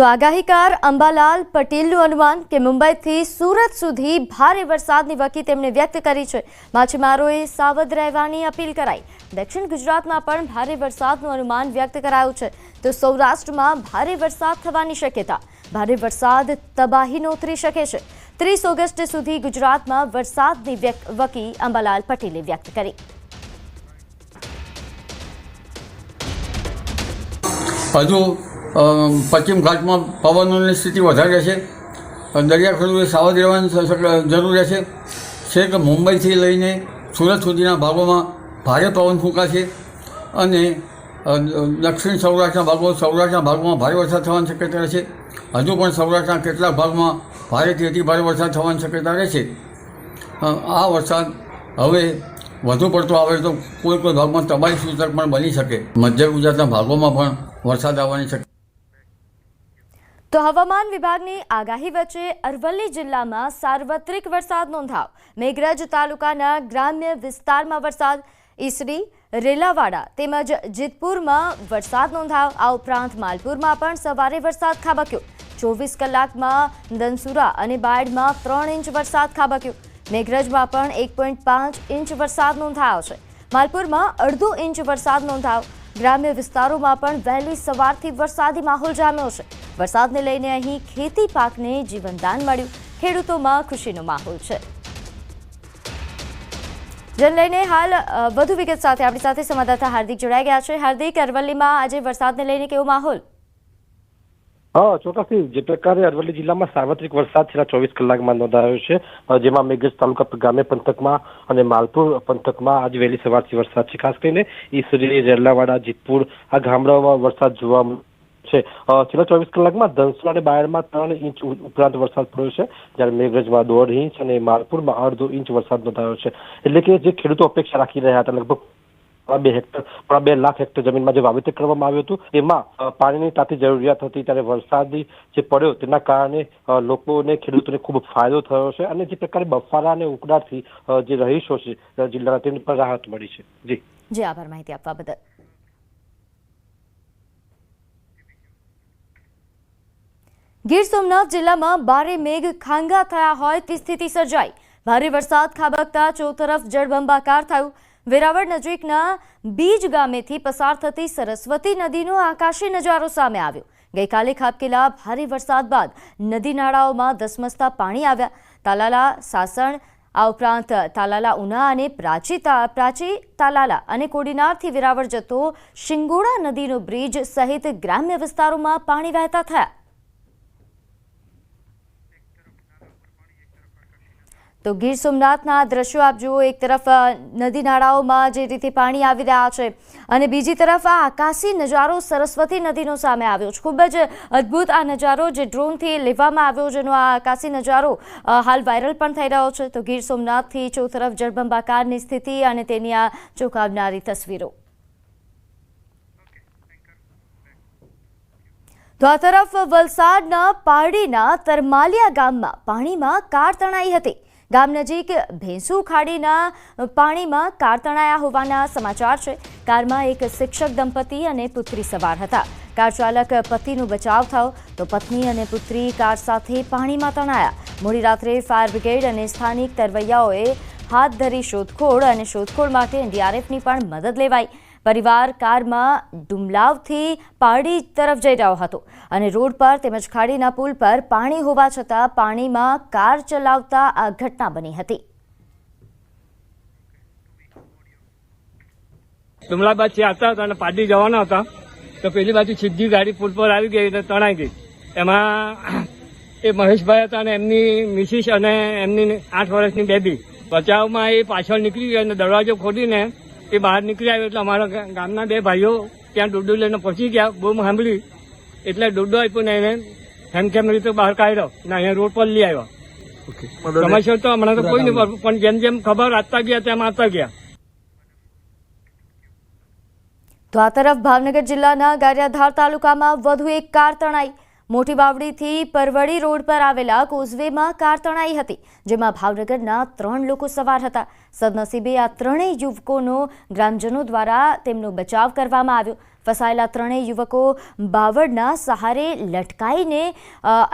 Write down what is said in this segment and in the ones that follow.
તો આગાહીકાર અંબાલાલ પટેલનું અનુમાન કે મુંબઈથી સુરત સુધી ભારે વરસાદની વકી તેમણે વ્યક્ત કરી છે। માછીમારોએ સાવધ રહેવાની અપીલ કરાઈ। દક્ષિણ ગુજરાતમાં પણ ભારે વરસાદનું અનુમાન વ્યક્ત કરાયું છે। તો સૌરાષ્ટ્રમાં ભારે વરસાદ થવાની શક્યતા। ભારે વરસાદ તબાહી નોતરી શકે છે। 30 ઓગસ્ટ સુધી ગુજરાતમાં વરસાદની વકી અંબાલાલ પટેલે વ્યક્ત કરી। હજુ પશ્ચિમ ઘાટમાં પવનોની સ્થિતિ વધારે રહેશે। દરિયાખેડૂએ સાવધ રહેવાની જરૂર રહેશે। છેક મુંબઈથી લઈને સુરત સુધીના ભાગોમાં ભારે પવન ફૂંકાશે અને દક્ષિણ સૌરાષ્ટ્રના ભાગોમાં ભારે વરસાદ થવાની શક્યતા રહેશે। હજુ પણ સૌરાષ્ટ્રના કેટલાક ભાગમાં ભારેથી અતિ ભારે વરસાદ થવાની શક્યતા રહેશે। આ વરસાદ હવે વધુ પડતો આવે તો કોઈ ભાગમાં તબાહી સૂચક પણ બની શકે। મધ્ય ગુજરાતના ભાગોમાં પણ વરસાદ આવવાની શક્યતા। તો હવામાન વિભાગની આગાહી વચ્ચે અરવલ્લી જિલ્લામાં સાર્વત્રિક વરસાદ નોંધાવ। મેઘરજ તાલુકાના ગ્રામ્ય વિસ્તારમાં વરસાદ, ઈસરી, રેલાવાડા તેમજ જેતપુરમાં વરસાદ નોંધાવ। આ ઉપરાંત માલપુરમાં પણ સવારે વરસાદ ખાબક્યો। 24 કલાકમાં દનસુરા અને બાયડમાં 3 ઇંચ વરસાદ ખાબક્યો। મેઘરજમાં પણ 1.5 ઇંચ વરસાદ નોંધાયો છે। માલપુરમાં અડધો ઇંચ વરસાદ નોંધાવ। ગ્રામ્ય વિસ્તારોમાં પણ વહેલી સવારથી વરસાદી માહોલ જામ્યો છે। વરસાદને લઈને અહીં ખેતી પાકને જીવનદાન મળ્યું। ખેડૂતોમાં ખુશીનો માહોલ છે। જેને લઈને હાલ વધુ વિગત સાથે આપણી સાથે સંવાદદાતા હાર્દિક જોડાઈ ગયા છે। હાર્દિક, અરવલ્લીમાં આજે વરસાદને લઈને કેવો માહોલ? હા, ચોક્કસથી જે પ્રકારે અરવલ્લી જિલ્લામાં સાર્વત્રિક વરસાદ છેલ્લા 24 કલાકમાં નોંધાયો છે, જેમાં મેઘરજ તાલુકા ગ્રામ્ય પંથકમાં અને માલપુર પંથકમાં આજે વહેલી સવારથી વરસાદ છે। ખાસ કરીને ઈસરી, રેલાવાડા, જેતપુર આ ગામડાઓમાં વરસાદ જોવા છે। છેલ્લા 24 કલાકમાં ધનસુરા અને બાયડમાં 3 ઇંચ ઉપરાંત વરસાદ પડ્યો છે, જ્યારે મેઘરજમાં 1.5 ઇંચ અને માલપુરમાં અડધો ઇંચ વરસાદ નોંધાયો છે। એટલે કે જે ખેડૂતો અપેક્ષા રાખી રહ્યા હતા, લગભગ 2 લાખ હેક્ટર જમીનમાં જે વાવેતર કરવામાં આવ્યું હતું એમાં પાણીની તાતી જરૂરિયાત હતી, ત્યારે વરસાદી જે પડ્યો તેના કારણે લોકોને, ખેડૂતોને ખૂબ ફાયદો થયો છે અને જે પ્રકારે બફારા અને ઉકળાટથી જે રહીશો છે જિલ્લાના તેમને પણ રાહત મળી છે। જી આભાર માહિતી આપવા બદલ। ગીર સોમનાથ જિલ્લામાં ભારે મેઘ ખાંગા થયા હોય તે સ્થિતિ સર્જાઈ। ભારે વરસાદ ખાબકતા ચોતરફ જળબંબાકાર થયું। વેરાવળ નજીકના બીજ ગામેથી પસાર થતી સરસ્વતી નદીનો આકાશી નજારો સામે આવ્યો। ગઈકાલે ખાબકેલા ભારે વરસાદ બાદ નદી નાળાઓમાં ધસમસતા પાણી આવ્યા। તાલાલા, સાસણ, આ ઉપરાંત તાલાલા ઉના અને પ્રાચી તાલાલા અને કોડીનારથી વેરાવળ જતો શિંગોડા નદીનો બ્રિજ સહિત ગ્રામ્ય વિસ્તારોમાં પાણી વહેતા થયા। તો ગીર સોમનાથના દ્રશ્યો આપ જુઓ। એક તરફ નદી નાળાઓમાં જે રીતે પાણી આવી રહ્યા છે અને બીજી તરફ આ આકાશી નજારો સરસ્વતી નદીનો સામે આવ્યો છે। ખૂબ જ અદ્ભુત આ નજારો જે ડ્રોનથી લેવામાં આવ્યો, જેનો આ આકાશી નજારો હાલ વાયરલ પણ થઈ રહ્યો છે। તો ગીર સોમનાથથી ચોતરફ જળબંબાકારની સ્થિતિ અને તેની આ ચોંકાવનારી તસવીરો। તો આ તરફ વલસાડના પારડીના તરમાલિયા ગામમાં પાણીમાં કાર તણાઈ હતી। ગામ નજીક ભેંસુ ખાડીના પાણીમાં કાર તણાયા હોવાના સમાચાર છે। કારમાં એક શિક્ષક દંપતી અને પુત્રી સવાર હતા। કાર ચાલક પતિનો બચાવ થયો તો પત્ની અને પુત્રી કાર સાથે પાણીમાં તણાયા। મોડી રાત્રે ફાયર બ્રિગેડ અને સ્થાનિક તરવૈયાઓએ હાથ ધરી શોધખોળ અને શોધખોળ માટે એનડીઆરએફની પણ મદદ લેવાઈ। પરિવાર કારમાં ડુમલાવથી પારડી તરફ જઈ રહ્યો હતો અને રોડ પર તેમજ ખાડીના પુલ પર પાણી હોવા છતાં પાણીમાં કાર ચલાવતા આ ઘટના બની હતી। ડુમલા બાદ આવતા હતા અને પારડી જવાના હતા તો પેલી બાજુ સીધી ગાડી પુલ પર આવી ગઈ અને તણાઈ ગઈ। એમાં એ મહેશભાઈ હતા અને એમની મિસિસ અને એમની 8 વર્ષની બેબી બચાવમાં એ પાછળ નીકળી ગઈ અને દરવાજો ખોલીને એ બહાર નીકળી આવ્યો એટલે અમારા ગામના 2 ભાઈઓ ત્યાં ડોડો લઈને પહોંચી ગયા। બૂમ સાંભળી એટલે ડોડો આપ્યો ને એને હેમખેમ રીતે બહાર કાઢ્યો ને અહીંયા રોડ પર લઈ આવ્યા। સમસ્યા તો હમણાં તો કોઈ નહીં, પણ જેમ જેમ ખબર આપતા ગયા તેમ આવતા ગયા। તો આ તરફ ભાવનગર જિલ્લાના ગારિયાધાર તાલુકામાં વધુ એક કાર તણાઈ। મોટી બાવડીથી પરવડી રોડ પર આવેલા કોઝવેમાં કાર તણાઈ હતી, જેમાં ભાવનગરના 3 લોકો સવાર હતા। સદનસીબે આ ત્રણેય યુવકોનો ગ્રામજનો દ્વારા તેમનો બચાવ કરવામાં આવ્યો। ફસાયેલા ત્રણેય યુવકો બાવળના સહારે લટકાઈને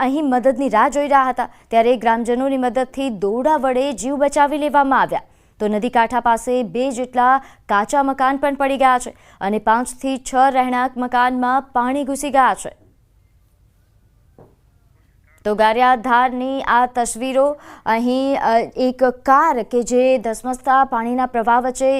અહીં મદદની રાહ જોઈ રહ્યા હતા, ત્યારે ગ્રામજનોની મદદથી દોરડા વડે જીવ બચાવી લેવામાં આવ્યા. તો નદી કાંઠા પાસે 2 જેટલા કાચા મકાન પણ પડી ગયા છે અને 5 થી 6 રહેણાંક મકાનમાં પાણી ઘૂસી ગયા છે. તો ગારિયાધારની આ તસવીરો, અહીં એક કાર કે જે ધસમસતા પાણીના પ્રવાહ વચ્ચે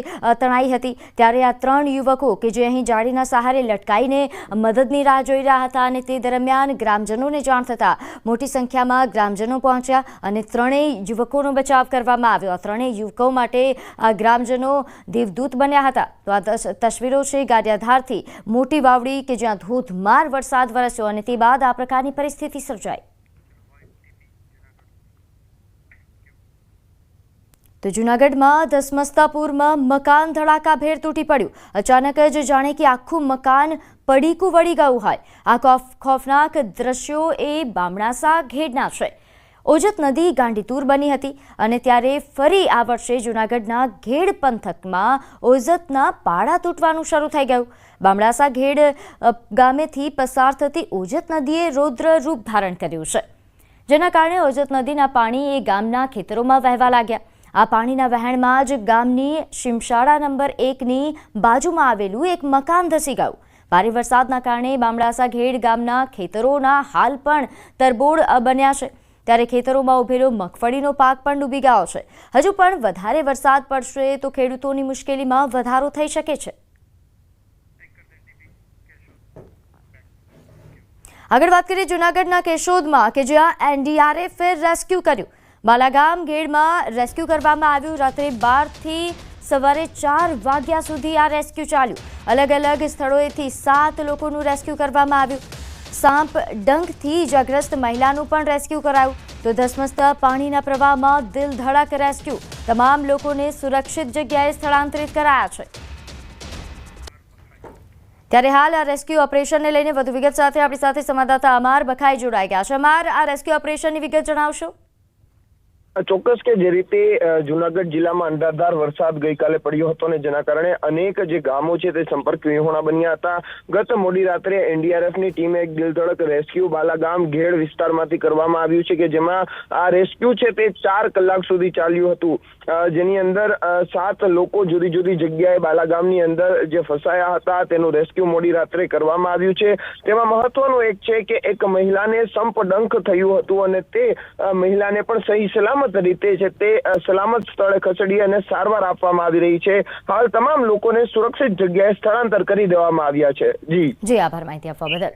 તણાઈ હતી, ત્યારે આ 3 યુવકો કે જે અહીં જાળીના સહારે લટકાઈને મદદની રાહ જોઈ રહ્યા હતા અને તે દરમિયાન ગ્રામજનોને જાણ થતાં મોટી સંખ્યામાં ગ્રામજનો પહોંચ્યા અને ત્રણેય યુવકોનો બચાવ કરવામાં આવ્યો. આ ત્રણેય યુવકો માટે આ ગ્રામજનો દેવદૂત બન્યા હતા. તો આ તસવીરો છે ગારિયાધારથી મોટી વાવડી કે જ્યાં ધોધમાર વરસાદ વરસ્યો અને તે બાદ આ પ્રકારની પરિસ્થિતિ સર્જાઈ. તો જૂનાગઢમાં ધસમસતા પૂરમાં મકાન ધડાકાભેર તૂટી પડ્યું. અચાનક જ જાણે કે આખું મકાન પડીકું વળી ગયું હોય. આ ખોફનાક દ્રશ્યો એ બામણાસા ઘેડના છે. ઓજત નદી ગાંડીતુર બની હતી અને ત્યારે ફરી આ વર્ષે જૂનાગઢના ઘેડ પંથકમાં ઓજતના પાડા તૂટવાનું શરૂ થઈ ગયું. બામણાસા ઘેડ ગામેથી પસાર થતી ઓજત નદીએ રૌદ્ર રૂપ ધારણ કર્યું છે, જેના કારણે ઓજત નદીના પાણી એ ગામના ખેતરોમાં વહેવા લાગ્યા. આ પાણીના વહેણમાં જ ગામની શિમશાળા નંબર 1ની બાજુમાં આવેલું એક મકાન ધસી ગયું. ભારે વરસાદના કારણે બામણાસા ઘેડ ગામના ખેતરોના હાલ પણ તરબોળ બન્યા છે, ત્યારે ખેતરોમાં ઉભેલો મગફળીનો પાક પણ ડૂબી ગયો છે. હજુ પણ વધારે વરસાદ પડશે તો ખેડૂતોની મુશ્કેલીમાં વધારો થઈ શકે છે. આગળ વાત કરીએ જૂનાગઢના કેશોદમાં કે જ્યાં એનડીઆરએફે રેસ્ક્યુ કર્યું. બાલાગામ ઘેડમાં રેસ્ક્યુ કરવામાં આવ્યું. રાત્રે 12 થી સવારે 4 વાગ્યા સુધી આ રેસ્ક્યુ ચાલ્યું. અલગ અલગ સ્થળોએથી 7 લોકોનું રેસ્ક્યુ કરવામાં આવ્યું. સાંપ ડંખથી ઇજાગ્રસ્ત મહિલાનું પણ રેસ્ક્યુ કરાયું. તો ધસમસતા પાણીના પ્રવાહમાં દિલ ધડક રેસ્ક્યુ. તમામ લોકોને સુરક્ષિત જગ્યાએ સ્થળાંતરિત કરાયા છે. ત્યારે હાલ આ રેસ્ક્યુ ઓપરેશનને લઈને વધુ વિગત સાથે આપણી સાથે સંવાદદાતા અમાર બખાઈ જોડાઈ ગયા છે. અમાર, આ રેસ્ક્યુ ઓપરેશનની વિગત જણાવશો? ચોક્કસ કે જે રીતે જૂનાગઢ જિલ્લામાં અંધારધાર વરસાદ ગઈકાલે પડ્યો હતો અને જેના કારણે અનેક જે ગામો છે તે સંપર્ક વિહોણા બન્યા હતા. ગત મોડી રાત્રે એનડીઆરએફની ટીમે એક દિલધડક રેસ્ક્યુ બાલાગામ ઘેડ વિસ્તારમાંથી કરવામાં આવ્યું છે કે જેમાં આ રેસ્ક્યુ છે તે 4 કલાક સુધી ચાલ્યું હતું, જેની અંદર 7 લોકો જુદી જુદી જગ્યાએ બાલાગામની અંદર જે ફસાયા હતા તેનું રેસ્ક્યુ મોડી રાત્રે કરવામાં આવ્યું છે. તેમાં મહત્વનું એક છે કે એક મહિલાને સંપડંખ થયું હતું અને તે મહિલાને પણ સહી સલામત રીતે છે તે સલામત સ્થળે ખસેડી અને સારવાર આપવામાં આવી રહી છે. હાલ તમામ લોકોને સુરક્ષિત જગ્યાએ સ્થળાંતર કરી દેવામાં આવ્યા છે. જી આભાર માહિતી આપવા બદલ.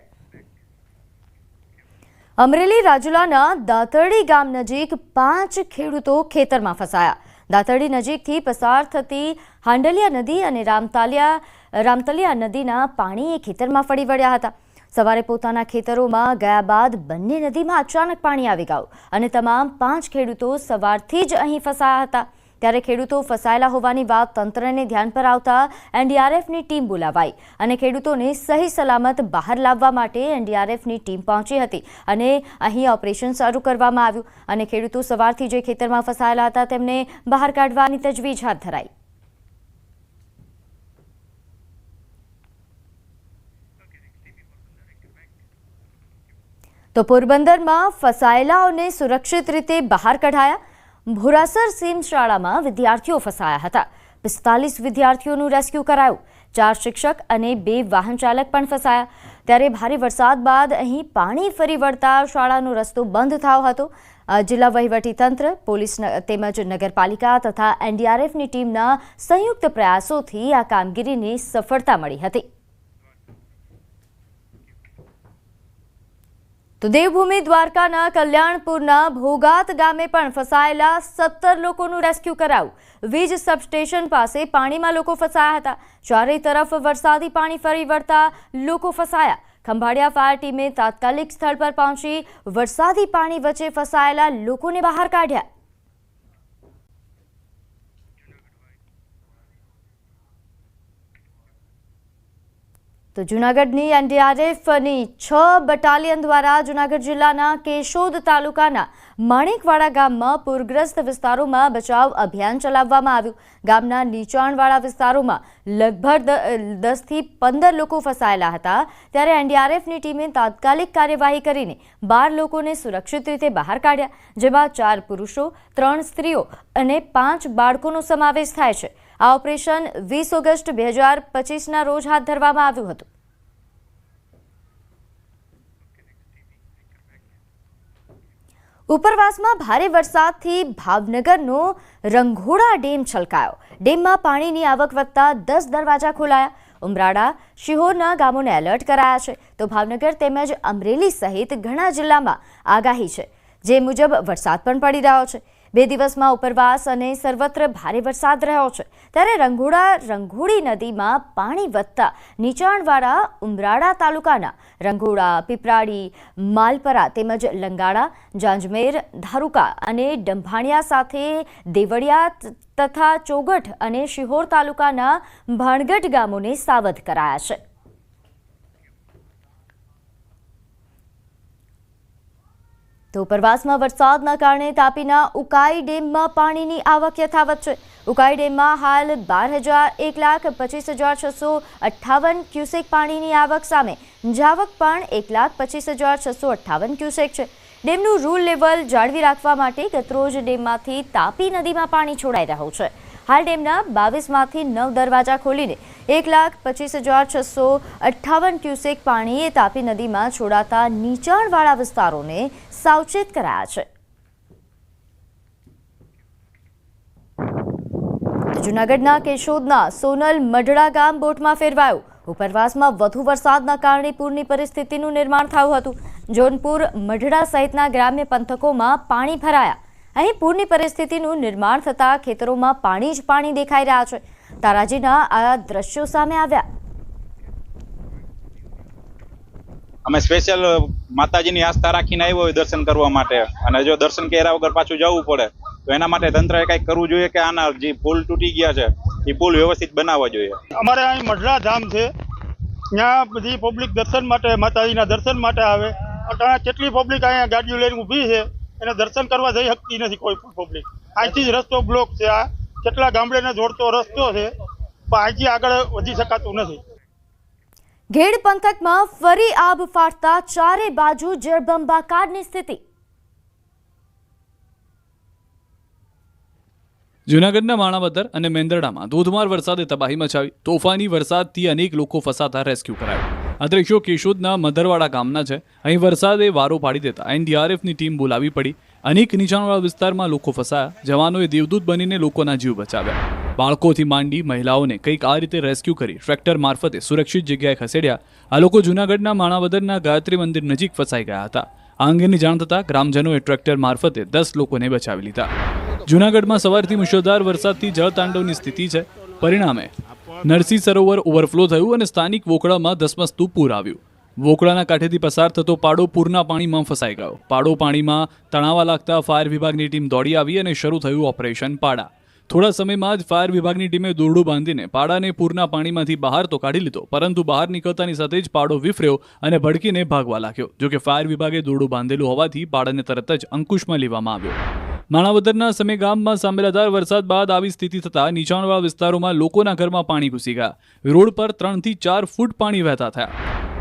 અમરેલી રાજુલાના દાતરડી ગામ નજીક 5 ખેડૂતો ખેતરમાં ફસાયા. દાતરડી નજીકથી પસાર થતી હાંડલિયા નદી અને રામતલિયા નદીના પાણી એ ખેતરમાં ફરી વળ્યા હતા. સવારે પોતાના ખેતરોમાં ગયા બાદ બંને નદીમાં અચાનક પાણી આવી ગયું અને તમામ 5 ખેડૂતો સવારથી જ અહીં ફસાયા હતા. ત્યારે ખેડૂતો ફસાયેલા હોવાની વાત તંત્રને ધ્યાન પર આવતા એનડીઆરએફની ટીમ બોલાવાઈ અને ખેડૂતોને સહી સલામત બહાર લાવવા માટે એનડીઆરએફની ટીમ પહોંચી હતી અને અહીં ઓપરેશન શરૂ કરવામાં આવ્યું અને ખેડૂતો સવારથી જે ખેતરમાં ફસાયેલા હતા તેમને બહાર કાઢવાની તજવીજ હાથ ધરાઈ. તો પોરબંદરમાં ફસાયેલાઓને સુરક્ષિત રીતે બહાર કઢાયા. ભોરાસર સીમ શાળામાં વિદ્યાર્થીઓ ફસાયા હતા. 45 વિદ્યાર્થીઓનું રેસ્ક્યુ કરાયું. 4 શિક્ષક અને 2 વાહન ચાલક પણ ફસાયા. ત્યારે ભારે વરસાદ બાદ અહીં પાણી ફરી વળતા શાળાનો રસ્તો બંધ થયો હતો. જિલ્લા વહીવટીતંત્ર, પોલીસ તેમજ નગરપાલિકા તથા એનડીઆરએફની ટીમના સંયુક્ત પ્રયાસોથી આ કામગીરીને સફળતા મળી હતી. તો દેવભૂમિ દ્વારકાના કલ્યાણપુરના ભોગાત ગામે પણ ફસાયેલા 17 લોકોનું રેસ્ક્યુ કરાયું. વીજ સબસ્ટેશન પાસે પાણીમાં લોકો ફસાયા હતા. ચારે તરફ વરસાદી પાણી ફરી વળતા લોકો ફસાયા. ખંભાળિયા ફાયર ટીમે તાત્કાલિક સ્થળ પર પહોંચી વરસાદી પાણી વચ્ચે ફસાયેલા લોકોને બહાર કાઢ્યા. તો જૂનાગઢની એનડીઆરએફની 6 બટાલિયન દ્વારા જૂનાગઢ જિલ્લાના કેશોદ તાલુકાના માણેકવાડા ગામમાં પૂરગ્રસ્ત વિસ્તારોમાં બચાવ અભિયાન ચલાવવામાં આવ્યું. ગામના નીચાણવાળા વિસ્તારોમાં લગભગ 10 થી 15 લોકો ફસાયેલા હતા, ત્યારે એનડીઆરએફની ટીમે તાત્કાલિક કાર્યવાહી કરીને 12 લોકોને સુરક્ષિત રીતે બહાર કાઢ્યા, જેમાં 4 પુરુષો, 3 સ્ત્રીઓ અને 5 બાળકોનો સમાવેશ થાય છે. આ ઓપરેશન 20 ઓગસ્ટ 2025ના રોજ હાથ ધરવામાં આવ્યું હતું. ઉપરવાસમાં ભારે વરસાદથી ભાવનગરનો રંઘોડા ડેમ છલકાયો. ડેમમાં પાણીની આવક વધતા 10 દરવાજા ખોલાયા. ઉમરાળા, શિહોરના ગામોને એલર્ટ કરાયા છે, તો ભાવનગર તેમજ અમરેલી સહિત ઘણા જિલ્લામાં આગાહી છે, જે મુજબ વરસાદ પણ પડી રહ્યો છે. 2 દિવસમાં ઉપરવાસ અને સર્વત્ર ભારે વરસાદ રહ્યો છે, ત્યારે રંઘોળી નદીમાં પાણી વધતા નીચાણવાળા ઉમરાળા તાલુકાના રંઘોડા, પીપરાડી, માલપરા તેમજ લંગાડા, જાંજમેર, ધારુકા અને ડંભાણિયા સાથે દેવળિયા તથા ચોગઠ અને શિહોર તાલુકાના ભાણગઢ ગામોને સાવધ કરાયા છે. તો ઉપરવાસમાં વરસાદના કારણે તાપીના ઉકાઈ ડેમમાં પાણીની આવક યથાવત છે. ઉકાઈ ડેમમાં હાલ 12,1,25,658 ક્યુસેક પાણીની આવક સામે જાવક પણ 1,25,658 ક્યુસેક છે. ડેમનું રૂલ લેવલ જાળવી રાખવા માટે ગતરોજ ડેમમાંથી તાપી નદીમાં પાણી છોડાઈ રહ્યું છે. હાલ ડેમના 22માંથી 9 દરવાજા ખોલીને 1,25,658 ક્યુસેક પાણીએ તાપી નદીમાં છોડાતા નીચાણવાળા વિસ્તારોને સાવચેત કરાયા છે. જૂનાગઢના કેશોદના સોનલ મઢડા ગામ બોટમાં ફેરવાયું. ઉપરવાસમાં વધુ વરસાદના કારણે પૂરની પરિસ્થિતિનું નિર્માણ થયું હતું. જોનપુર, મઢડા સહિતના ગ્રામ્ય પંથકોમાં પાણી ભરાયા. અહીં પૂરની પરિસ્થિતિનું નિર્માણ થતાં ખેતરોમાં પાણી જ પાણી દેખાઈ રહ્યા છે. તારાજીના આ દ્રશ્યો સામે આવ્યા. અમે સ્પેશિયલ માતાજીની આસ્થા રાખીને આવ્યો હોય દર્શન કરવા માટે, અને જો દર્શન કર્યા વગર પાછું જવું પડે તો એના માટે તંત્રએ કંઈક કરવું જોઈએ કે આના જે પુલ તૂટી ગયા છે એ પુલ વ્યવસ્થિત બનાવવા જોઈએ. અમારે અહીં મઢડા ધામ છે, ત્યાં બધી પબ્લિક દર્શન માટે, માતાજીના દર્શન માટે આવે. અત્યારે કેટલી પબ્લિક અહીંયા ગાડીઓ લઈને ઊભી છે, એને દર્શન કરવા જઈ શકતી નથી કોઈ પણ પબ્લિક. અહીંથી જ રસ્તો બ્લોક છે. આ કેટલા ગામડેને જોડતો રસ્તો છે, પણ અહીંથી આગળ વધી શકાતું નથી. ઘેડ પંથકમાં ફરી આબ ફાટતા ચારે બાજુ જળબંબાકારની સ્થિતિ. જૂનાગઢના માણાવદર અને મેંદરડામાં ધોધમાર વરસાદે તબાહી મચાવી. તોફાની વરસાદથી અનેક લોકો ફસાતા રેસ્ક્યુ કરાયું. આ દ્રશ્યો કેશોદના મધરવાડા ગામના છે. અહીં વરસાદે વારો પાડી દેતા એનડીઆરએફની ટીમ બોલાવી પડી. અનેક નીચાણવાળા વિસ્તારમાં લોકો ફસાયા. જવાનોએ દેવદૂત બનીને લોકોના જીવ બચાવ્યા. બાળકોથી માંડી મહિલાઓને કંઈક આ રીતે રેસ્ક્યુ કરી ટ્રેક્ટર મારફતે સુરક્ષિત જગ્યાએ ખસેડ્યા. આ લોકો જૂનાગઢના માણાવદરના ગાયત્રી મંદિર નજીક ફસાઈ ગયા હતા. આ અંગેની જાણ થતાં ગ્રામજનોએ ટ્રેક્ટર મારફતે 10 લોકોને બચાવી લીધા. જૂનાગઢમાં સવારથી મુશળધાર વરસાદથી જળતાંડવની સ્થિતિ છે. પરિણામે નરસિંહ સરોવર ઓવરફ્લો થયું અને સ્થાનિક વોકળામાં ધસમસતું પૂર આવ્યું. વોકળાના કાંઠેથી પસાર થતો પાડો પૂરના પાણીમાં ફસાઈ ગયો. પાડો પાણીમાં તણાવા લાગતા ફાયર વિભાગની ટીમ દોડી આવી અને શરૂ થયું ઓપરેશન પાડા. થોડા સમયમાં જ ફાયર વિભાગની ટીમે દોરડું બાંધીને પાડાને પૂરના પાણીમાંથી બહાર તો કાઢી લીધો, પરંતુ બહાર નીકળતાની સાથે જ પાડો વિફર્યો અને ભડકીને ભાગવા લાગ્યો. જોકે ફાયર વિભાગે દોરડું બાંધેલું હોવાથી પાડાને તરત જ અંકુશમાં લેવામાં આવ્યો. માણાવદરના સમે ગામમાં સાંભળાધાર વરસાદ બાદ આવી સ્થિતિ થતાં નીચાણવાળા વિસ્તારોમાં લોકોના ઘરમાં પાણી ઘૂસી ગયા. રોડ પર 3 થી 4 ફૂટ પાણી વહેતા થયા.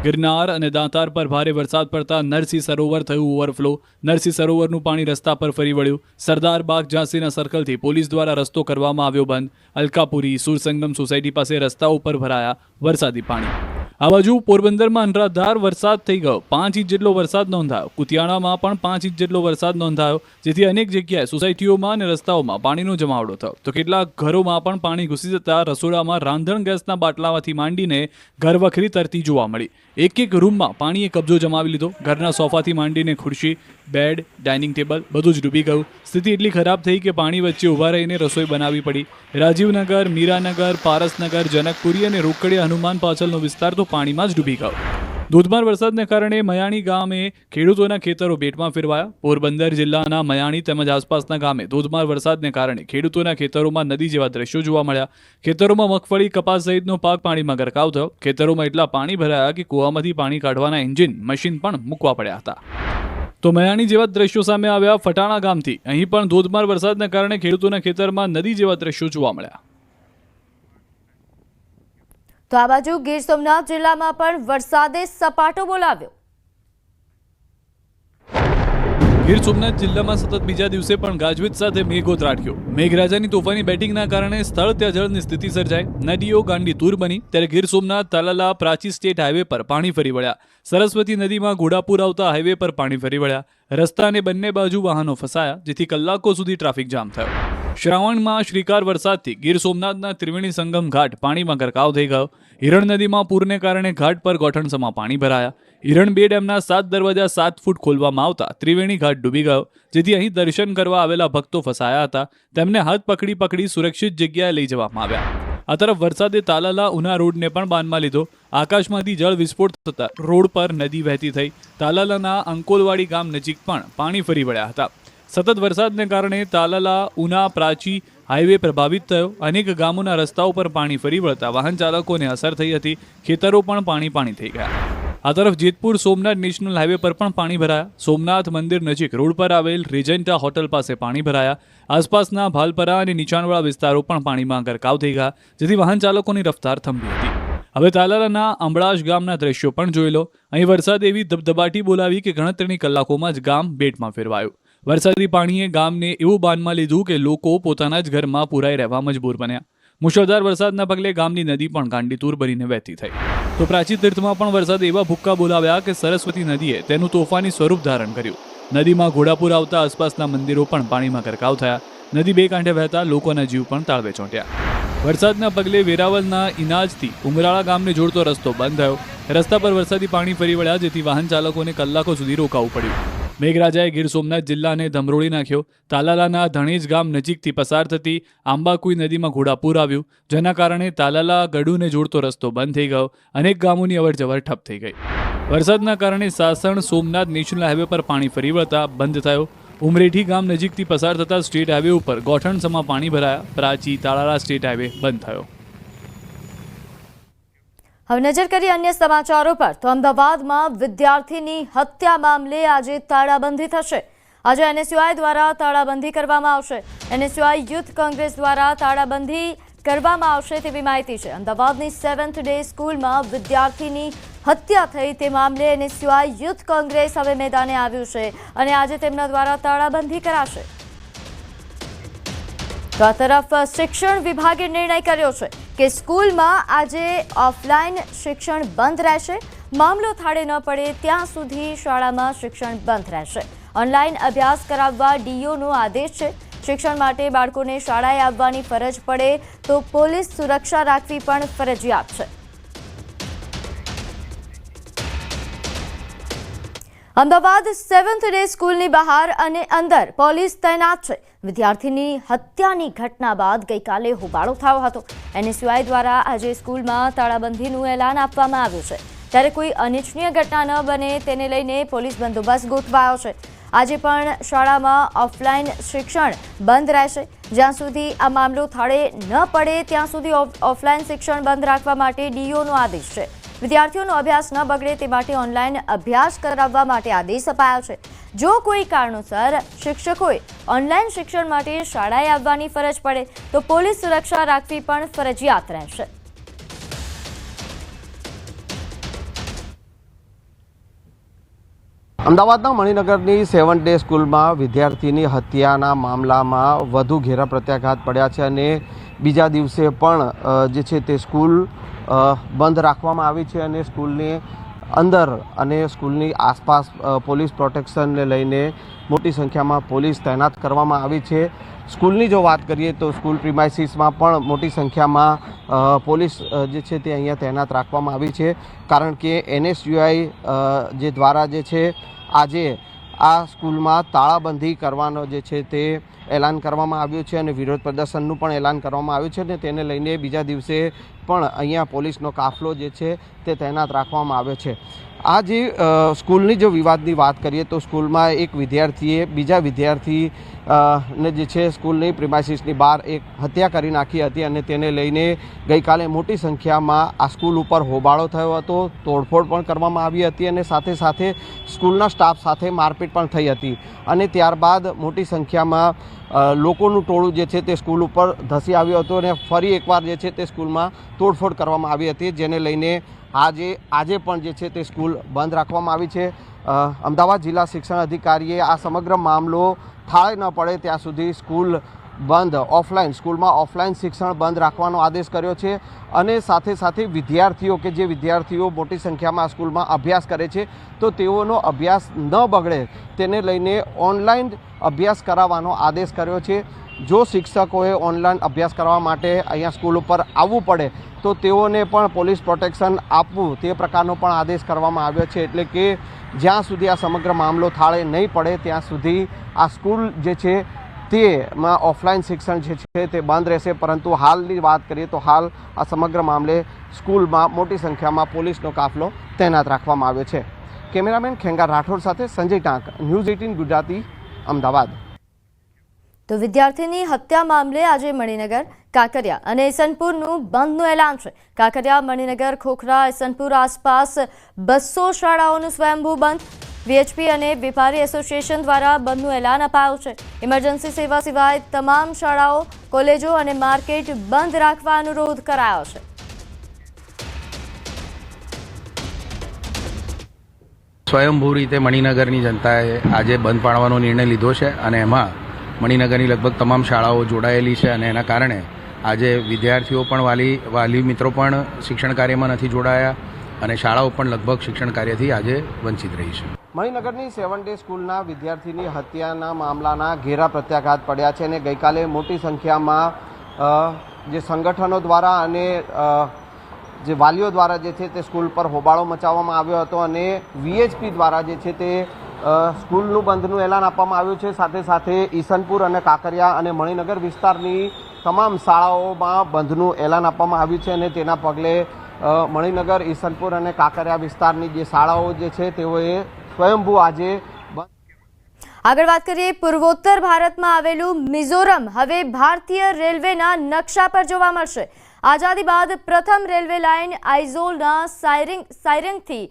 ગિરનાર અને દાંતાર પર ભારે વરસાદ પડતા નરસિંહ સરોવર થયું ઓવરફ્લો. નરસિંહ સરોવરનું પાણી રસ્તા પર ફરી વળ્યું. સરદાર બાગ ઝાંસીના સર્કલથી પોલીસ દ્વારા રસ્તો કરવામાં આવ્યો બંધ. અલકાપુરી સુરસંગમ સોસાયટી પાસે રસ્તાઓ પર ભરાયા વરસાદી પાણી. આ બાજુ પોરબંદરમાં અનરાધાર વરસાદ થઈ ગયો. 5 ઇંચ જેટલો વરસાદ નોંધાયો. કુતિયાણામાં પણ 5 ઇંચ જેટલો વરસાદ નોંધાયો, જેથી અનેક જગ્યાએ સોસાયટીઓમાં અને રસ્તાઓમાં પાણીનો જમાવડો થયો. તો કેટલાક ઘરોમાં પણ પાણી ઘૂસી જતા રસોડામાં રાંધણ ગેસના બાટલામાંથી માંડીને ઘરવખરી તરતી જોવા મળી. એક રૂમમાં પાણીએ કબજો જમાવી લીધો. ઘરના સોફાથી માંડીને ખુરશી, બેડ, ડાઇનિંગ ટેબલ બધું જ ડૂબી ગયું. સ્થિતિ એટલી ખરાબ થઈ કે પાણી વચ્ચે ઊભા રહીને રસોઈ બનાવવી પડી. રાજીવનગર, મીરાનગર, પારસનગર, જનકપુરી અને રોકડિયા હનુમાન પાછળનો વિસ્તાર તો પાણીમાં જ ડૂબી ગયો. ધોધમાર વરસાદને કારણે મયાણી ગામે ખેડૂતોના ખેતરો બેટમાં ફેરવાયા. પોરબંદર જિલ્લાના મયાણી તેમજ આસપાસના ગામે ધોધમાર વરસાદને કારણે ખેડૂતોના ખેતરોમાં નદી જેવા દ્રશ્યો જોવા મળ્યા. ખેતરોમાં મગફળી, કપાસ સહિતનો પાક પાણીમાં ગરકાવ થયો. ખેતરોમાં એટલા પાણી ભરાયા કે કૂવામાંથી પાણી કાઢવાના એન્જિન, મશીન પણ મૂકવા પડ્યા હતા. તો મયાણી જેવા દ્રશ્યો સામે આવ્યા ફટાણા ગામથી. અહીં પણ ધોધમાર વરસાદને કારણે ખેડૂતોના ખેતરમાં નદી જેવા દ્રશ્યો જોવા મળ્યા. તો આ બાજુ ગીર સોમનાથ જિલ્લામાં પણ વરસાદે સપાટો બોલાવ્યો. ગીર સોમનાથ જિલ્લામાં સતત બીજા દિવસે પણ ગાજવીજ સાથે મેઘો ત્રાટક્યો. મેઘરાજાની તોફાની બેટિંગના કારણે સ્થળ ત્યાં જળની સ્થિતિ સર્જાઈ. નદીઓ ગાંડી તૂર બની. ત્યારે ગીર સોમનાથ તાલાલા પ્રાચી સ્ટેટ હાઈવે પર પાણી ફરી વળ્યા. સરસ્વતી નદીમાં ઘોડાપુર આવતા હાઈવે પર પાણી ફરી વળ્યા. રસ્તાને બંને બાજુ વાહનો ફસાયા, જેથી કલાકો સુધી ટ્રાફિક જામ થયો. શ્રાવણમાં શ્રીકાર વરસાદથી ગીર સોમનાથના ત્રિવેણી સંગમ ઘાટ પાણીમાં ગરકાવ થઈ ગયો. હિરણ નદીમાં પૂરને કારણે ઘાટ પર ગોઠણસમાં પાણી ભરાયા. હિરણ 2 ડેમના 7 દરવાજા 7 ફૂટ ખોલવામાં આવતા ત્રિવેણી ઘાટ ડૂબી ગયો, જેથી અહીં દર્શન કરવા આવેલા ભક્તો ફસાયા હતા. તેમને હાથ પકડી સુરક્ષિત જગ્યાએ લઈ જવામાં આવ્યા. આ તરફ વરસાદે તાલાલા ઉના રોડને પણ બાનમાં લીધો. આકાશમાંથી જળ વિસ્ફોટ થતા રોડ પર નદી વહેતી થઈ. તાલાલાના અંકોલવાડી ગામ નજીક પણ પાણી ફરી વળ્યા હતા. સતત વરસાદને કારણે તાલાલા ઉના પ્રાચી હાઈવે પ્રભાવિત થયો. અનેક ગામોના રસ્તાઓ પર પાણી ફરી વળતા વાહન ચાલકોને અસર થઈ હતી. ખેતરો પણ પાણી થઈ ગયા. આ તરફ જેતપુર સોમનાથ નેશનલ હાઈવે પર પણ પાણી ભરાયા. સોમનાથ મંદિર નજીક રોડ પર આવેલ રેજન્ટા હોટલ પાસે પાણી ભરાયા. આસપાસના ભાલપરા અને નીચાણવાળા વિસ્તારો પણ પાણીમાં ગરકાવ થઈ ગયા, જેથી વાહન ચાલકોની રફતાર થંભી હતી. હવે તાલાલાના અંબળાશ ગામના દ્રશ્યો પણ જોઈ લો. અહીં વરસાદ એવી ધબધબાટી બોલાવી કે ગણતરીની કલાકોમાં જ ગામ બેટમાં ફેરવાયું. વરસાદી પાણીએ ગામને એવું બાનમાં લીધું કે લોકો પોતાના જ ઘરમાં પુરાઈ રહેવા મજબૂર બન્યા. મુશળધાર વરસાદના પગલે ગામની નદી પણ ગાંડીતુર બનીને વહેતી થઈ. તો પ્રાચી તીર્થમાં પણ વરસાદ એવા ભૂક્કા બોલાવ્યા કે સરસ્વતી નદીએ તેનું તોફાની સ્વરૂપ ધારણ કર્યું. નદીમાં ઘોડાપુર આવતા આસપાસના મંદિરો પણ પાણીમાં ગરકાવ થયા. નદી બે કાંઠે વહેતા લોકોના જીવ પણ તાળવે ચોંટ્યા. વરસાદના પગલે વેરાવલના ઇનાજથી ઉમરાળા ગામને જોડતો રસ્તો બંધ થયો. રસ્તા પર વરસાદી પાણી ફરી વળ્યા, જેથી વાહન ચાલકોને કલાકો સુધી રોકાવું પડ્યું. મેઘરાજાએ ગીર સોમનાથ જિલ્લાને ધમરોળી નાખ્યો. તાલાલાના ધણેજ ગામ નજીકથી પસાર થતી આંબાકુઈ નદીમાં ઘોડાપુર આવ્યું, જેના કારણે તાલાલા ગડુને જોડતો રસ્તો બંધ થઈ ગયો. અનેક ગામોની અવરજવર ઠપ થઈ ગઈ. વરસાદના કારણે સાસણ સોમનાથ નેશનલ હાઈવે પર પાણી ફરી વળતા બંધ થયો. ઉમરેઠી ગામ નજીકથી પસાર થતા સ્ટેટ હાઈવે ઉપર ગોઠણસમાં પાણી ભરાયા. પ્રાચી તાલાલા સ્ટેટ હાઈવે બંધ થયો. હવે નજર કરીએ અન્ય સમાચારો પર. તો અમદાવાદમાં વિદ્યાર્થીની હત્યા મામલે આજે તાળાબંધી થશે. આજે એનએસયુઆઈ દ્વારા તાળાબંધી કરવામાં આવશે. એનએસયુઆઈ યુથ કોંગ્રેસ દ્વારા તાળાબંધી કરવામાં આવશે તેવી માહિતી છે. અમદાવાદની 7th ડે સ્કૂલમાં વિદ્યાર્થીની હત્યા થઈ તે મામલે એનએસયુઆઈ યુથ કોંગ્રેસ હવે મેદાને આવ્યું છે અને આજે તેમના દ્વારા તાળાબંધી કરાશે. તો આ તરફ શિક્ષણ વિભાગે નિર્ણય કર્યો છે કે સ્કૂલમાં આજે ઓફલાઈન શિક્ષણ બંધ રહેશે. મામલો થાળે ન પડે ત્યાં સુધી શાળામાં શિક્ષણ બંધ રહેશે. ઓનલાઈન અભ્યાસ કરાવવા ડીઓનો આદેશ છે. શિક્ષણ માટે બાળકોને શાળાએ આવવાની ફરજ પડે તો પોલીસ સુરક્ષા રાખવી પણ ફરજિયાત છે. અમદાવાદ 7th ડે સ્કૂલની બહાર અને અંદર પોલીસ તૈનાત છે. વિદ્યાર્થીની હત્યાની ઘટના બાદ ગઈકાલે હોબાળો થયો હતો. એનએસયુઆઈ દ્વારા આજે સ્કૂલમાં તાળાબંધીનું એલાન આપવામાં આવ્યું છે. ત્યારે કોઈ અનિચ્છનીય ઘટના ન બને તેને લઈને પોલીસ બંદોબસ્ત ગોઠવાયો છે. આજે પણ શાળામાં ઓફલાઈન શિક્ષણ બંધ રહેશે. જ્યાં સુધી આ મામલો થાળે ન પડે ત્યાં સુધી ઓફલાઈન શિક્ષણ બંધ રાખવા માટે ડીઓનો આદેશ છે. વિદ્યાર્થીઓનો અભ્યાસ ન બગડે તે માટે ઓનલાઈન અભ્યાસ કરાવવા માટે આદેશ અપાયો છે. જો કોઈ કારણોસર શિક્ષકોએ ઓનલાઈન શિક્ષણ માટે શાળાએ આવવાની ફરજ પડે તો પોલીસ સુરક્ષા રાખવી પણ ફરજિયાત રહેશે. અમદાવાદના મણિનગરની 7th ડે સ્કૂલમાં વિદ્યાર્થીની હત્યાના મામલામાં વધુ ઘેરા પ્રત્યાઘાત પડ્યા છે અને બીજા દિવસે પણ જે છે તે સ્કૂલ બંધ રાખવામાં આવી છે અને સ્કૂલની અંદર અને સ્કૂલની આસપાસ પોલીસ પ્રોટેક્શનને લઈને મોટી સંખ્યામાં પોલીસ તૈનાત કરવામાં આવી છે. સ્કૂલની જો વાત કરીએ તો સ્કૂલ પ્રિમાઇસીસમાં પણ મોટી સંખ્યામાં પોલીસ જે છે તે અહીંયા તૈનાત રાખવામાં આવી છે. કારણ કે એનએસયુઆઈ જે દ્વારા જે છે આજે આ સ્કૂલમાં તાળાબંધી કરવાનો જે છે તે એલાન કરવામાં આવ્યું છે અને વિરોધ પ્રદર્શનનું પણ એલાન કરવામાં આવ્યું છે અને તેને લઈને બીજા દિવસે પણ અહીંયા પોલીસનો કાફલો જે છે તે તૈનાત રાખવામાં આવ્યો છે. આ જે સ્કૂલની જો વિવાદની વાત કરીએ તો સ્કૂલમાં એક વિદ્યાર્થીએ બીજા વિદ્યાર્થી ને જે છે સ્કૂલની પ્રિમાઇસીસની બહાર એક હત્યા કરી નાખી હતી અને તેને લઈને ગઈકાલે મોટી સંખ્યામાં આ સ્કૂલ ઉપર હોબાળો થયો હતો, તોડફોડ પણ કરવામાં આવી હતી અને સાથે સાથે સ્કૂલના સ્ટાફ સાથે મારપીટ પણ થઈ હતી અને ત્યારબાદ મોટી સંખ્યામાં લોકોનું ટોળું જે છે તે સ્કૂલ ઉપર ધસી આવ્યું હતું અને ફરી એકવાર જે છે તે સ્કૂલમાં તોડફોડ કરવામાં આવી હતી, જેને લઈને આજે પણ જે છે તે સ્કૂલ બંધ રાખવામાં આવી છે. અમદાવાદ જિલ્લા શિક્ષણ અધિકારીએ આ સમગ્ર મામલો થાળે ન પડે ત્યાં સુધી સ્કૂલ બંધ સ્કૂલમાં ઓફલાઈન શિક્ષણ બંધ રાખવાનો આદેશ કર્યો છે અને સાથે સાથે વિદ્યાર્થીઓ કે જે વિદ્યાર્થીઓ મોટી સંખ્યામાં સ્કૂલમાં અભ્યાસ કરે છે તો તેઓનો અભ્યાસ ન બગડે તેને લઈને ઓનલાઈન અભ્યાસ કરાવવાનો આદેશ કર્યો છે. જો શિક્ષકોએ ઓનલાઈન અભ્યાસ કરવા માટે અહીંયા સ્કૂલ ઉપર આવવું પડે તો તેઓને પણ પોલીસ પ્રોટેક્શન આપવું તે પ્રકારનો પણ આદેશ કરવામાં આવ્યો છે. એટલે કે જ્યાં સુધી આ સમગ્ર મામલો થાળે નહીં પડે ત્યાં સુધી આ સ્કૂલ જે છે તેમાં ઓફલાઈન શિક્ષણ જે છે તે બંધ રહેશે. પરંતુ હાલની વાત કરીએ તો હાલ આ સમગ્ર મામલે સ્કૂલમાં મોટી સંખ્યામાં પોલીસનો કાફલો તૈનાત રાખવામાં આવ્યો છે. કેમેરામેન ખેંગાર રાઠોડ સાથે સંજય ટાંક, ન્યૂઝ 18 ગુજરાતી, અમદાવાદ. તો વિદ્યાર્થીની હત્યા મામલે આજે મણિનગર, કાંકરિયા અને ઈસનપુરનું બંધનું એલાન છે. કાંકરિયા, મણિનગર, ખોખરા, ઈસનપુર આસપાસ 200 શાળાઓનું સ્વયંભૂ બંધ. વીએચપી અને વેપારી એસોસિએશન દ્વારા બંધનું એલાન અપાયું છે. ઇમરજન્સી સેવા સિવાય તમામ શાળાઓ, કોલેજો અને માર્કેટ બંધ રાખવા અનુરોધ કરાયો છે. સ્વયંભૂ રીતે મણિનગરની જનતાએ આજે બંધ પાડવાનો નિર્ણય લીધો છે અને એમાં મણિનગરની લગભગ તમામ શાળાઓ જોડાયેલી છે અને એના કારણે આજે વિદ્યાર્થીઓ પણ વાલી મિત્રો પણ શિક્ષણ કાર્યમાં નથી જોડાયા અને શાળાઓ પણ લગભગ શિક્ષણ કાર્યથી આજે વંચિત રહી છે. મણિનગરની 7 ડે સ્કૂલના વિદ્યાર્થીની હત્યાના મામલાના ઘેરા પ્રત્યાઘાત પડ્યા છે અને ગઈકાલે મોટી સંખ્યામાં જે સંગઠનો દ્વારા અને જે વાલીઓ દ્વારા જે છે તે સ્કૂલ પર હોબાળો મચાવવામાં આવ્યો હતો અને વીએચપી દ્વારા જે છે તે સ્કૂલનું બંધનું એલાન આપવામાં આવ્યું છે. સાથે સાથે ઈસનપુર અને કાંકરિયા અને મણિનગર વિસ્તારની તમામ શાળાઓમાં બંધનું એલાન આપવામાં આવ્યું છે અને તેના પગલે મણિનગર, ઈસનપુર અને કાંકરિયા વિસ્તારની જે શાળાઓ જે છે તેઓએ સ્વયંભૂ આજે આગળ વાત કરીએ, પૂર્વોત્તર ભારતમાં આવેલું મિઝોરમ હવે ભારતીય રેલવેના નકશા પર જોવા મળશે. આઝાદી બાદ પ્રથમ રેલવે લાઇન આઇઝોલના સાયરંગથી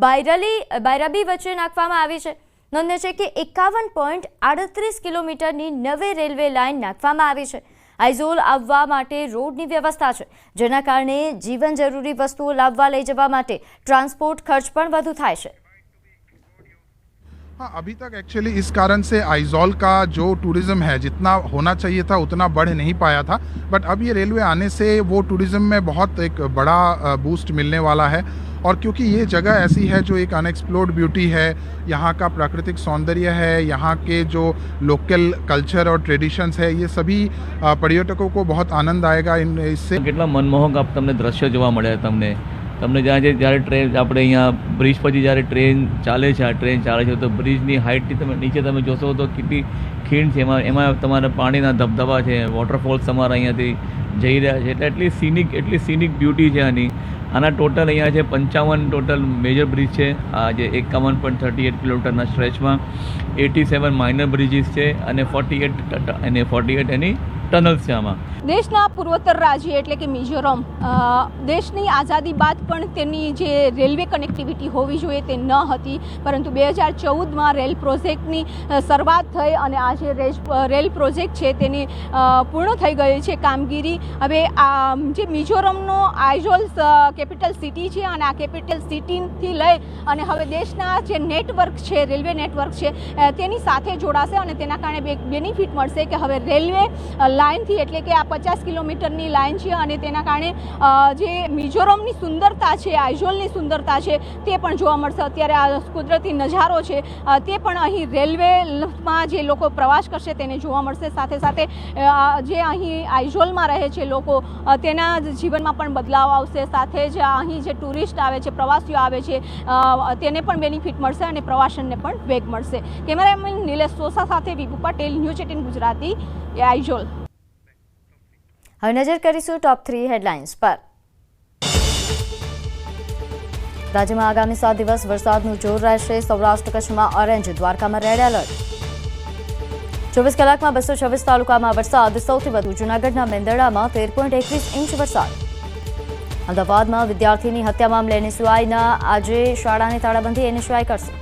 બાયરાબી વચ્ચે નાખવામાં આવી છે. નોંધનીય છે કે 51.38 કિલોમીટરની નવી રેલવે લાઇન નાખવામાં આવી છે. આઇઝોલ આવવા માટે રોડની વ્યવસ્થા છે, જેના કારણે જીવન જરૂરી વસ્તુઓ લાવવા લઈ જવા માટે ટ્રાન્સપોર્ટ ખર્ચ પણ વધુ થાય છે. हाँ, अभी तक एक्चुअली इस कारण से आइजोल का जो टूरिज्म है जितना होना चाहिए था उतना बढ़ नहीं पाया था, बट अब ये रेलवे आने से वो टूरिज्म में बहुत एक बड़ा बूस्ट मिलने वाला है. और क्योंकि ये जगह ऐसी है जो एक अनएक्सप्लोर्ड ब्यूटी है, यहाँ का प्राकृतिक सौंदर्य है, यहाँ के जो लोकल कल्चर और ट्रेडिशंस है, ये सभी पर्यटकों को बहुत आनंद आएगा इससे. કેટલા મનમોહક તમને દ્રશ્ય જોવા મળે તમને જ્યારે ટ્રેન આપણે અહીંયા બ્રિજ પછી જ્યારે ટ્રેન ચાલે છે તો બ્રિજની હાઇટથી તમે નીચે તમે જોશો તો કેટલી ખીણ છે, એમાં તમારા પાણીના ધબધબા છે, વોટરફોલ્સ તમારા અહીંયાથી જઈ રહ્યા છે. એટલે એટલી સિનિક બ્યુટી છે આના ટોટલ અહીંયા છે 55 ટોટલ મેજર બ્રિજ છે. આ જે 51.38 કિલોમીટરના સ્ટ્રેચમાં 87 માઇનર બ્રિજીસ છે અને 48 એની ટનલ્સ છે. આમાં દેશના પૂર્વોત્તર રાજ્ય એટલે કે મિઝોરમ દેશની આઝાદી બાદ પણ તેની જે રેલવે કનેક્ટિવિટી હોવી જોઈએ તે ન હતી, પરંતુ 2014માં રેલ પ્રોજેક્ટની શરૂઆત થઈ અને આ જે રેલ પ્રોજેક્ટ છે તેની પૂર્ણ થઈ ગઈ છે કામગીરી. હવે આ જે મિઝોરમનો આઇઝોલ કેપિટલ સિટી છે અને આ કેપિટલ સિટીથી લઈ અને હવે દેશના જે નેટવર્ક છે, રેલવે નેટવર્ક છે તેની સાથે જોડાશે અને તેના કારણે બેનિફિટ મળશે કે હવે રેલવે લાઇનથી એટલે કે આ 50 કિલોમીટરની લાઇન છે અને તેના કારણે જે મિઝોરમની સુંદરતા છે, આઇઝોલની સુંદરતા છે તે પણ જોવા મળશે. અત્યારે આ કુદરતી નજારો છે તે પણ અહીં રેલવેમાં જે લોકો પ્રવાસ કરશે તેને જોવા મળશે. સાથે સાથે જે અહીં આઇઝોલમાં રહે છે લોકો તેના જીવનમાં પણ બદલાવ આવશે. સાથે જ અહીં જે ટુરિસ્ટ આવે છે, પ્રવાસીઓ આવે છે તેને પણ બેનિફિટ મળશે અને પ્રવાસનને પણ વેગ મળશે. કેમેરામેન નિલેશ સોસા સાથે વિભુ પટેલ, ન્યૂઝ 18 ગુજરાતી, આઇઝોલ. હવે નજર કરીશું ટોપ 3 હેડલાઇન્સ પર. રાજ્યમાં આગામી 7 દિવસ વરસાદનું જોર રહેશે. સૌરાષ્ટ્ર કચ્છમાં ઓરેન્જ, દ્વારકામાં રેડ એલર્ટ. 24 કલાકમાં 226 તાલુકામાં વરસાદ. સૌથી વધુ જૂનાગઢના મેંદરડામાં 13.21 ઇંચ વરસાદ. અમદાવાદમાં વિદ્યાર્થીની હત્યા મામલે NSUIના આજે શાળાની તાળાબંધી NSUI કરશે.